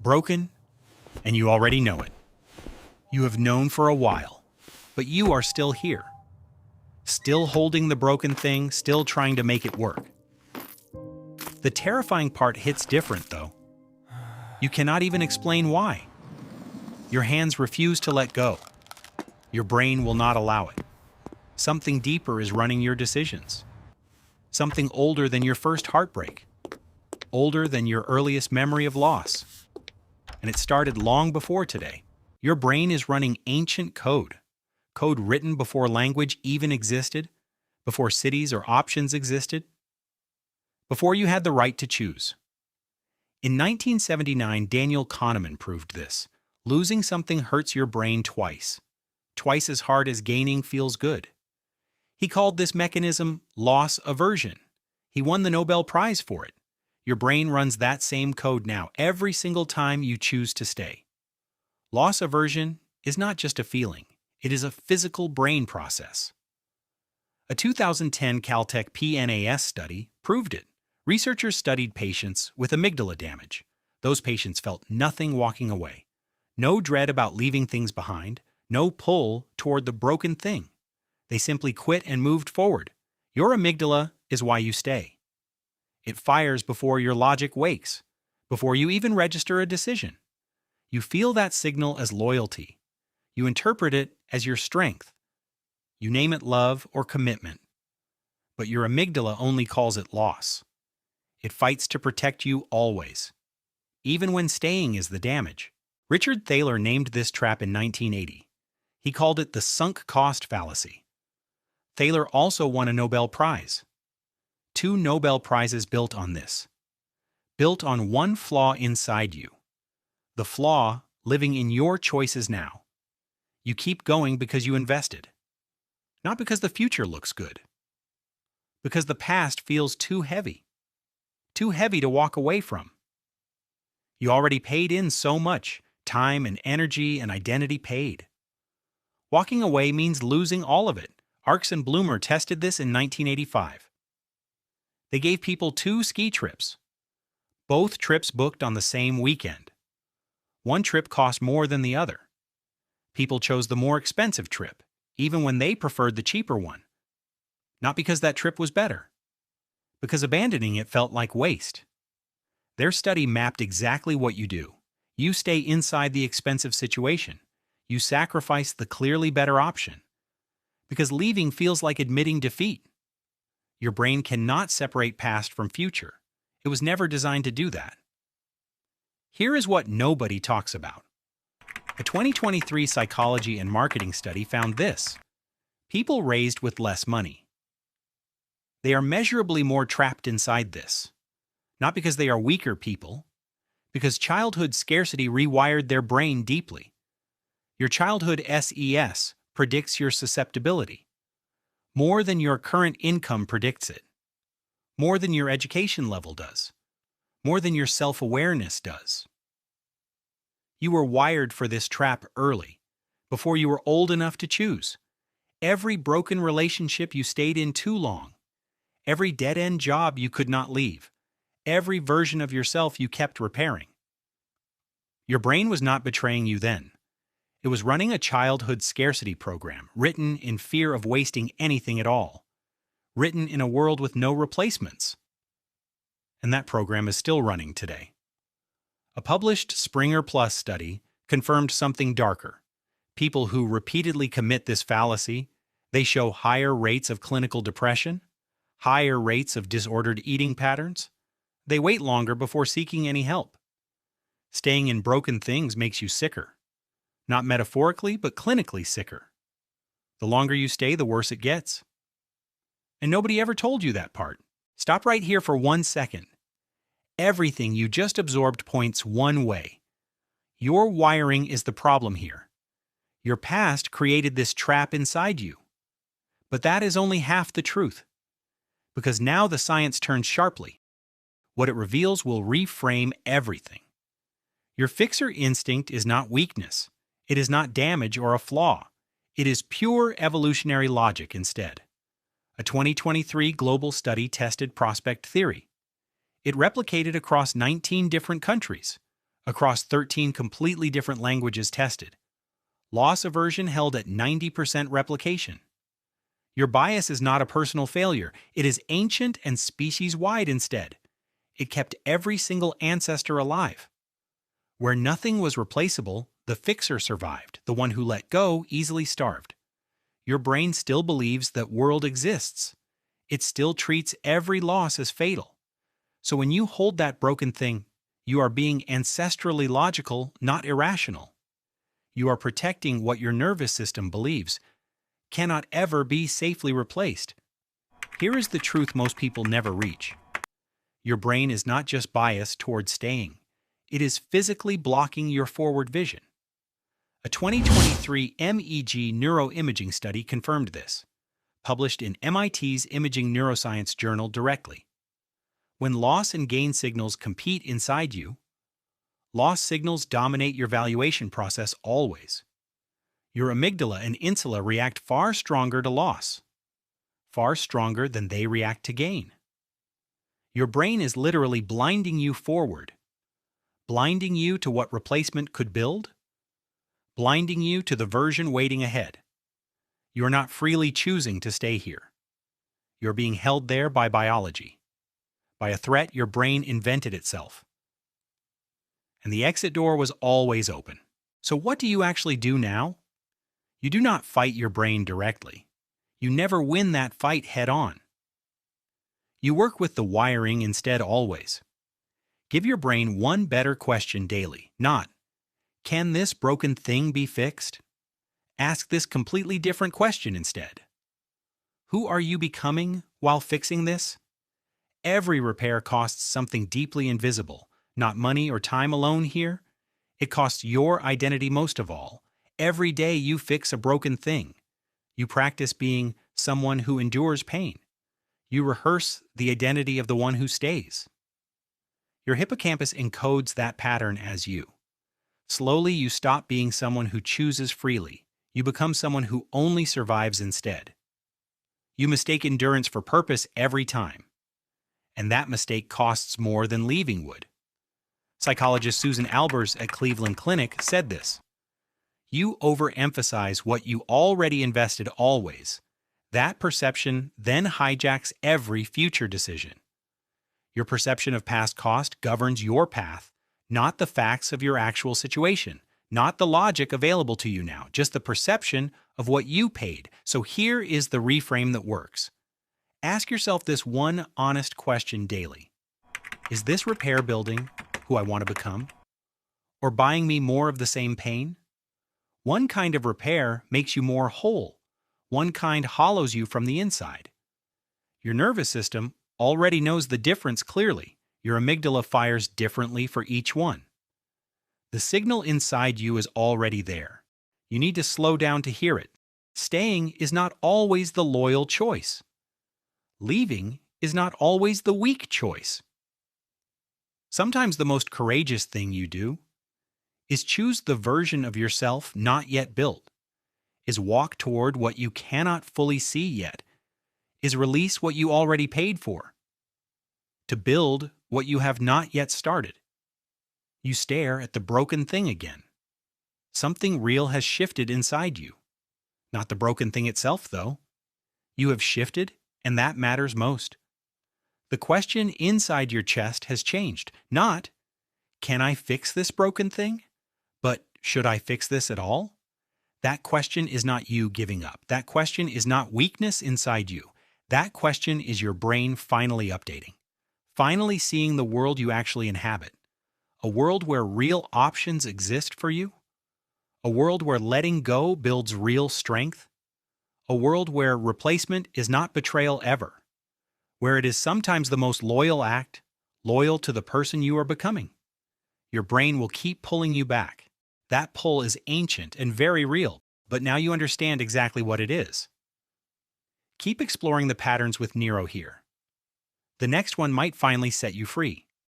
Broken, and you already know it. You have known for a while, but you are still here. Still holding the broken thing, still trying to make it work. The terrifying part hits different, though. You cannot even explain why. Your hands refuse to let go. Your brain will not allow it. Something deeper is running your decisions. Something older than your first heartbreak. Older than your earliest memory of loss. And it started long before today. Your brain is running ancient code. Code written before language even existed, before cities or options existed, before you had the right to choose. In 1979, Daniel Kahneman proved this. Losing something hurts your brain twice. Twice as hard as gaining feels good. He called this mechanism loss aversion. He won the Nobel Prize for it. Your brain runs that same code now every single time you choose to stay. Loss aversion is not just a feeling. It is a physical brain process. A 2010 Caltech PNAS study proved it. Researchers studied patients with amygdala damage. Those patients felt nothing walking away. No dread about leaving things behind. No pull toward the broken thing. They simply quit and moved forward. Your amygdala is why you stay. It fires before your logic wakes, before you even register a decision. You feel that signal as loyalty. You interpret it as your strength. You name it love or commitment. But your amygdala only calls it loss. It fights to protect you always, even when staying is the damage. Richard Thaler named this trap in 1980. He called it the sunk cost fallacy. Thaler also won a Nobel Prize. 2 Nobel Prizes built on this. Built on one flaw inside you. The flaw living in your choices now. You keep going because you invested. Not because the future looks good. Because the past feels too heavy. Too heavy to walk away from. You already paid in so much. Time and energy and identity paid. Walking away means losing all of it. Arx and Bloomer tested this in 1985. They gave people 2 ski trips. Both trips booked on the same weekend. One trip cost more than the other. People chose the more expensive trip, even when they preferred the cheaper one. Not because that trip was better. Because abandoning it felt like waste. Their study mapped exactly what you do. You stay inside the expensive situation. You sacrifice the clearly better option. Because leaving feels like admitting defeat. Your brain cannot separate past from future. It was never designed to do that. Here is what nobody talks about. A 2023 psychology and marketing study found this. People raised with less money. They are measurably more trapped inside this. Not because they are weaker people, because childhood scarcity rewired their brain deeply. Your childhood SES predicts your susceptibility. More than your current income predicts it. More than your education level does. More than your self-awareness does. You were wired for this trap early, before you were old enough to choose. Every broken relationship you stayed in too long. Every dead-end job you could not leave. Every version of yourself you kept repairing. Your brain was not betraying you then. It was running a childhood scarcity program, written in fear of wasting anything at all. Written in a world with no replacements. And that program is still running today. A published Springer Plus study confirmed something darker. People who repeatedly commit this fallacy, they show higher rates of clinical depression, higher rates of disordered eating patterns. They wait longer before seeking any help. Staying in broken things makes you sicker. Not metaphorically, but clinically sicker. The longer you stay, the worse it gets. And nobody ever told you that part. Stop right here for 1 second. Everything you just absorbed points one way. Your wiring is the problem here. Your past created this trap inside you. But that is only half the truth. Because now the science turns sharply. What it reveals will reframe everything. Your fixer instinct is not weakness. It is not damage or a flaw. It is pure evolutionary logic instead. A 2023 global study tested prospect theory. It replicated across 19 different countries. across 13 completely different languages tested. Loss aversion held at 90% replication. Your bias is not a personal failure. It is ancient and species-wide instead. It kept every single ancestor alive. Where nothing was replaceable, the fixer survived. The one who let go easily starved. Your brain still believes that world exists. It still treats every loss as fatal. So when you hold that broken thing, you are being ancestrally logical, not irrational. You are protecting what your nervous system believes cannot ever be safely replaced. Here is the truth most people never reach. Your brain is not just biased toward staying. It is physically blocking your forward vision. A 2023 MEG neuroimaging study confirmed this, published in MIT's Imaging Neuroscience journal directly. When loss and gain signals compete inside you, loss signals dominate your valuation process always. Your amygdala and insula react far stronger to loss, far stronger than they react to gain. Your brain is literally blinding you forward, blinding you to what replacement could build, blinding you to the version waiting ahead. You're not freely choosing to stay here. You're being held there by biology, by a threat your brain invented itself. And the exit door was always open. So what do you actually do now? You do not fight your brain directly. You never win that fight head-on. You work with the wiring instead always. Give your brain one better question daily, not, can this broken thing be fixed? Ask this completely different question instead. Who are you becoming while fixing this? Every repair costs something deeply invisible, not money or time alone here. It costs your identity most of all. Every day you fix a broken thing. You practice being someone who endures pain. You rehearse the identity of the one who stays. Your hippocampus encodes that pattern as you. Slowly you stop being someone who chooses freely. You become someone who only survives instead. You mistake endurance for purpose every time. And that mistake costs more than leaving would. Psychologist Susan Albers at Cleveland Clinic said this. You overemphasize what you already invested always. That perception then hijacks every future decision. Your perception of past cost governs your path, not the facts of your actual situation, not the logic available to you now, just the perception of what you paid. So here is the reframe that works. Ask yourself this one honest question daily. Is this repair building who I want to become? Or buying me more of the same pain? One kind of repair makes you more whole. One kind hollows you from the inside. Your nervous system already knows the difference clearly. Your amygdala fires differently for each one. The signal inside you is already there. You need to slow down to hear it. Staying is not always the loyal choice. Leaving is not always the weak choice. Sometimes the most courageous thing you do is choose the version of yourself not yet built, is walk toward what you cannot fully see yet, is release what you already paid for, to build what you have not yet started. You stare at the broken thing again. Something real has shifted inside you. Not the broken thing itself, though. You have shifted, and that matters most. The question inside your chest has changed. Not, can I fix this broken thing? But should I fix this at all? That question is not you giving up. That question is not weakness inside you. That question is your brain finally updating. Finally seeing the world you actually inhabit. A world where real options exist for you. A world where letting go builds real strength. A world where replacement is not betrayal ever. Where it is sometimes the most loyal act, loyal to the person you are becoming. Your brain will keep pulling you back. That pull is ancient and very real, but now you understand exactly what it is. Keep exploring the patterns with NERO here. The next one might finally set you free.